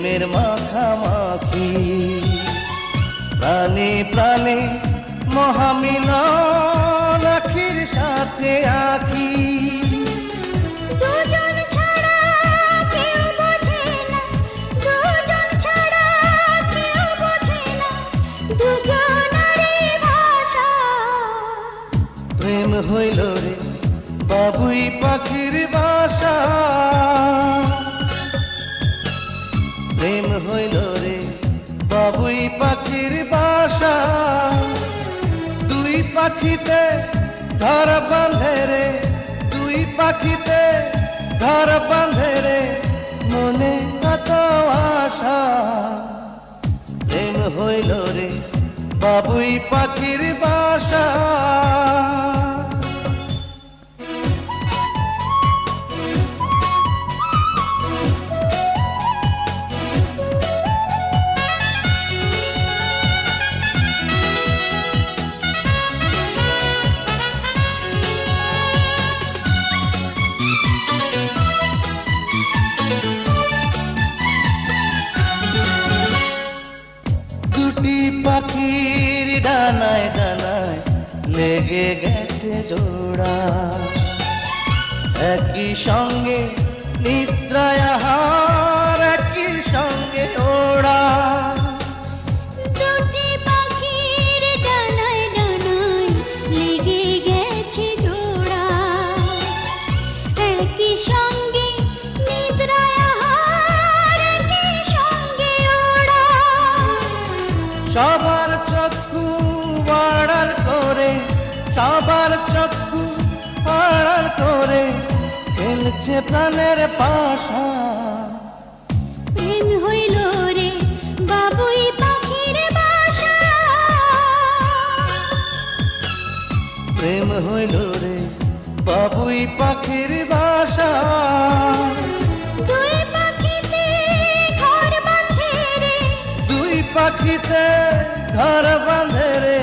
প্রেমের মাখামাখি, প্রাণে প্রাণে মহামিলন আখির সাথে আখি। দুজন ছাড়া কেউ বোঝে না, দুজন ছাড়া কেউ বোঝে না, দুজনারই ভাষা। প্রেম হইল রে বাবুই পাখির বাসা, প্রেম হইল রে বাবুই পাখির বাসা। দুই পাখিতে ঘর বাঁধে রে, দুই পাখিতে ঘর বাঁধে রে, মনে কত আশা। প্রেম হইল রে বাবুই পাখির বাসা। দুটি পাখির ডানায় ডানায় লেগে গেছে জোড়া, একই সঙ্গে নিদ্রায় আহার, একই সঙ্গে ওড়া। দুটি পাখির ডানায় ডানায় লেগে গেছে জোড়া, একই সঙ্গে নিদ্রায় আহার, একই সঙ্গে ওড়া। সবার চক্ষু আড়াল করে, সবার চক্ষু আড়াল করে খেলছে প্রাণের পাশা। প্রেম হইল রে বাবুই পাখির বাসা, প্রেম হইল রে বাবুই পাখির বাসা। দুই পাখিতে ঘর বাঁধে রে, দুই পাখিতে ঘর বাঁধে রে,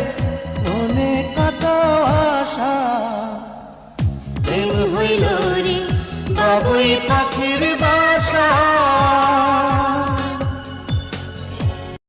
মনে কত আশা। প্রেম হইল রে বাবুই পাখির